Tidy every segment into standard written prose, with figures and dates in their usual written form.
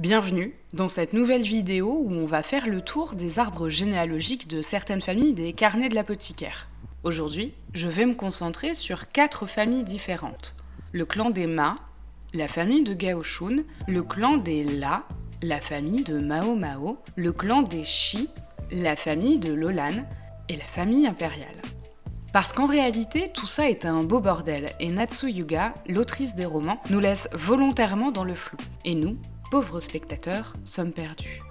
Bienvenue dans cette nouvelle vidéo où on va faire le tour des arbres généalogiques de certaines familles des carnets de l'apothicaire. Aujourd'hui, je vais me concentrer sur 4 familles différentes. Le clan des Ma, la famille de Gaoshun, le clan des La, la famille de Mao Mao, le clan des Shi, la famille de Lolan et la famille impériale. Parce qu'en réalité, tout ça est un beau bordel et Natsu Yuga, l'autrice des romans, nous laisse volontairement dans le flou. Et nous, pauvres spectateurs, sommes perdus.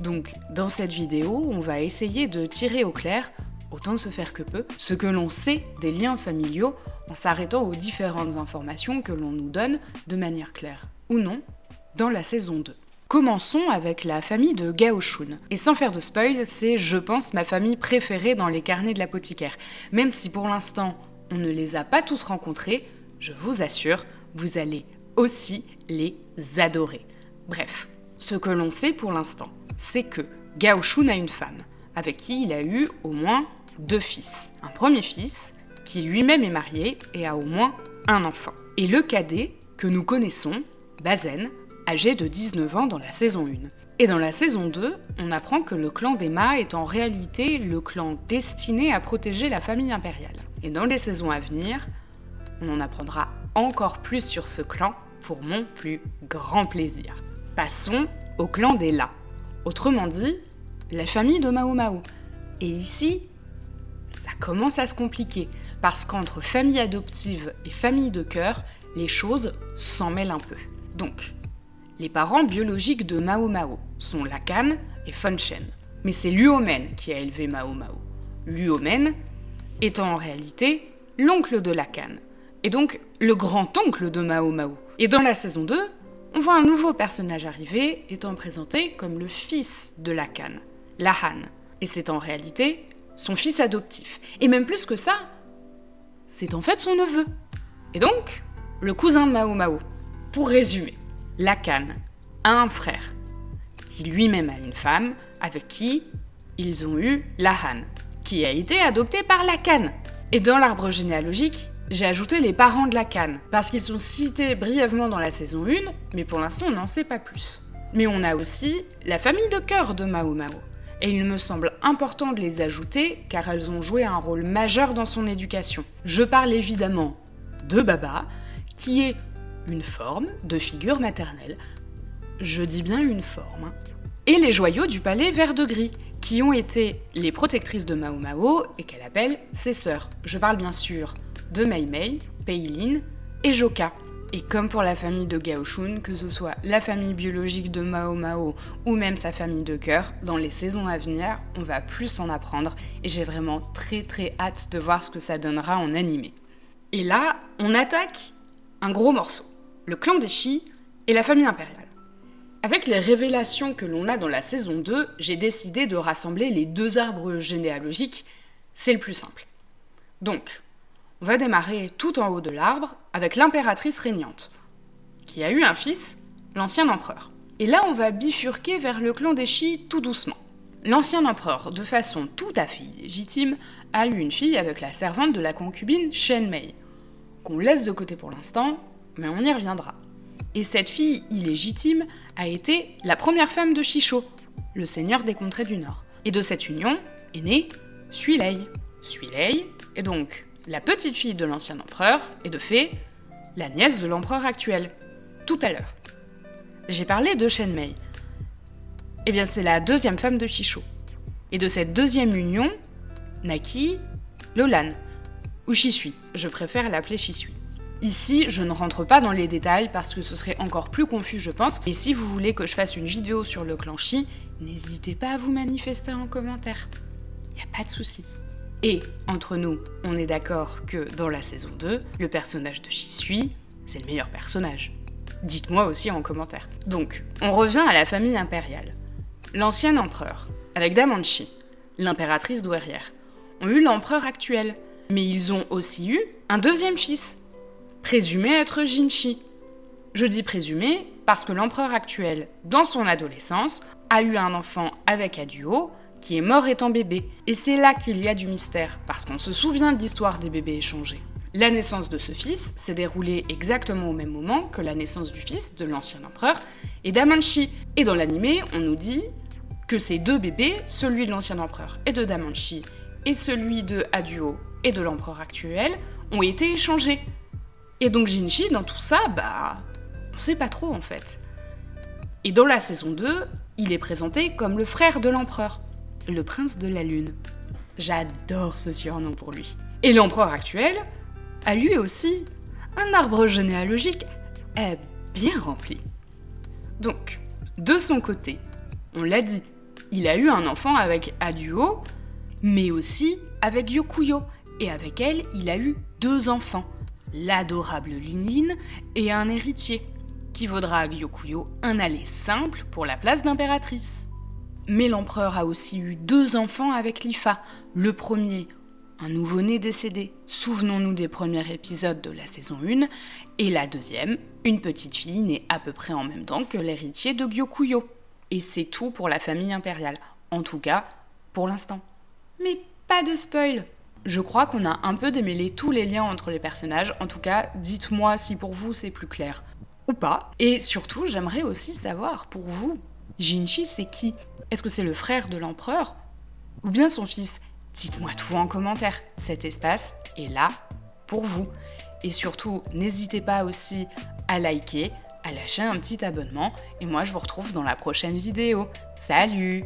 Donc, dans cette vidéo, on va essayer de tirer au clair, autant de se faire que peu, ce que l'on sait des liens familiaux en s'arrêtant aux différentes informations que l'on nous donne de manière claire, ou non, dans la saison 2. Commençons avec la famille de Gaoshun. Et sans faire de spoil, c'est, je pense, ma famille préférée dans les carnets de l'apothicaire. Même si pour l'instant, on ne les a pas tous rencontrés, je vous assure, vous allez aussi les adorer. Bref, ce que l'on sait pour l'instant, c'est que Gaoshun a une femme, avec qui il a eu au moins 2 fils. Un premier fils, qui lui-même est marié et a au moins un enfant. Et le cadet, que nous connaissons, Bazen, âgé de 19 ans dans la saison 1. Et dans la saison 2, on apprend que le clan des Ma est en réalité le clan destiné à protéger la famille impériale. Et dans les saisons à venir, on en apprendra encore plus sur ce clan pour mon plus grand plaisir. Passons au clan des La. Autrement dit, la famille de Mao Mao. Et ici, ça commence à se compliquer, parce qu'entre famille adoptive et famille de cœur, les choses s'en mêlent un peu. Donc, les parents biologiques de Mao Mao sont Lacan et Fenshen. Mais c'est Luomen qui a élevé Mao Mao. Luomen étant en réalité l'oncle de Lacan, et donc le grand-oncle de Mao Mao. Et dans la saison 2, on voit un nouveau personnage arriver, étant présenté comme le fils de Lacan, Lahan. Et c'est en réalité son fils adoptif. Et même plus que ça, c'est en fait son neveu. Et donc, le cousin de Mao Mao. Pour résumer, Lacan a un frère, qui lui-même a une femme, avec qui ils ont eu Lahan, qui a été adopté par Lacan. Et dans l'arbre généalogique, j'ai ajouté les parents de Lacan, parce qu'ils sont cités brièvement dans la saison 1, mais pour l'instant on n'en sait pas plus. Mais on a aussi la famille de cœur de Mao Mao, et il me semble important de les ajouter, car elles ont joué un rôle majeur dans son éducation. Je parle évidemment de Baba, qui est une forme de figure maternelle, je dis bien une forme, et les joyaux du palais vert de gris, qui ont été les protectrices de Mao Mao et qu'elle appelle ses sœurs. Je parle bien sûr de Mei Mei, Peilin et Joka. Et comme pour la famille de Gaoshun, que ce soit la famille biologique de Mao Mao ou même sa famille de cœur, dans les saisons à venir, on va plus en apprendre et j'ai vraiment très hâte de voir ce que ça donnera en animé. Et là, on attaque un gros morceau, le clan des Shi et la famille impériale. Avec les révélations que l'on a dans la saison 2, j'ai décidé de rassembler les 2 arbres généalogiques, c'est le plus simple. Donc, on va démarrer tout en haut de l'arbre avec l'impératrice régnante, qui a eu un fils, l'ancien empereur. Et là, on va bifurquer vers le clan des Shi tout doucement. L'ancien empereur, de façon tout à fait illégitime, a eu une fille avec la servante de la concubine Shen Mei, qu'on laisse de côté pour l'instant, mais on y reviendra. Et cette fille illégitime a été la première femme de Shisho, le seigneur des contrées du Nord. Et de cette union est née Suilei. Suilei est donc la petite fille de l'ancien empereur et de fait la nièce de l'empereur actuel, tout à l'heure. J'ai parlé de Shen Mei. Eh bien c'est la 2e femme de Shisho. Et de cette 2e union naquit Lolan, ou Shisui, je préfère l'appeler Shisui. Ici, je ne rentre pas dans les détails parce que ce serait encore plus confus, je pense. Et si vous voulez que je fasse une vidéo sur le clan Shi, n'hésitez pas à vous manifester en commentaire. Y a pas de souci. Et, entre nous, on est d'accord que dans la saison 2, le personnage de Shisui, c'est le meilleur personnage. Dites-moi aussi en commentaire. Donc, on revient à la famille impériale. L'ancien empereur, avec Damanchi, l'impératrice douairière, ont eu l'empereur actuel. Mais ils ont aussi eu un 2e fils, présumé être Jinshi. Je dis présumé parce que l'empereur actuel, dans son adolescence, a eu un enfant avec Aduo, qui est mort étant bébé. Et c'est là qu'il y a du mystère, parce qu'on se souvient de l'histoire des bébés échangés. La naissance de ce fils s'est déroulée exactement au même moment que la naissance du fils de l'ancien empereur et d'Amanshi. Et dans l'animé, on nous dit que ces deux bébés, celui de l'ancien empereur et de Damanshi, et celui de Haduo et de l'empereur actuel, ont été échangés. Et donc Jinchi, dans tout ça, on sait pas trop en fait. Et dans la saison 2, il est présenté comme le frère de l'empereur, le prince de la lune. J'adore ce surnom pour lui. Et l'empereur actuel a lui aussi un arbre généalogique bien rempli. Donc, de son côté, on l'a dit, il a eu un enfant avec Haduo, mais aussi avec Yokuyo. Et avec elle, il a eu 2 enfants, l'adorable Lin et un héritier, qui vaudra à Yokuyo un aller simple pour la place d'impératrice. Mais l'empereur a aussi eu 2 enfants avec Lifa. Le premier, un nouveau-né décédé, souvenons-nous des premiers épisodes de la saison 1, et la deuxième, une petite fille née à peu près en même temps que l'héritier de Gyokuyo. Et c'est tout pour la famille impériale, en tout cas, pour l'instant. Mais pas de spoil. Je crois qu'on a un peu démêlé tous les liens entre les personnages, en tout cas, dites-moi si pour vous c'est plus clair. Ou pas. Et surtout, j'aimerais aussi savoir, pour vous, Jinchi c'est qui ? Est-ce que c'est le frère de l'empereur ? Ou bien son fils ? Dites-moi tout en commentaire. Cet espace est là pour vous. Et surtout, n'hésitez pas aussi à liker, à lâcher un petit abonnement. Et moi, je vous retrouve dans la prochaine vidéo. Salut !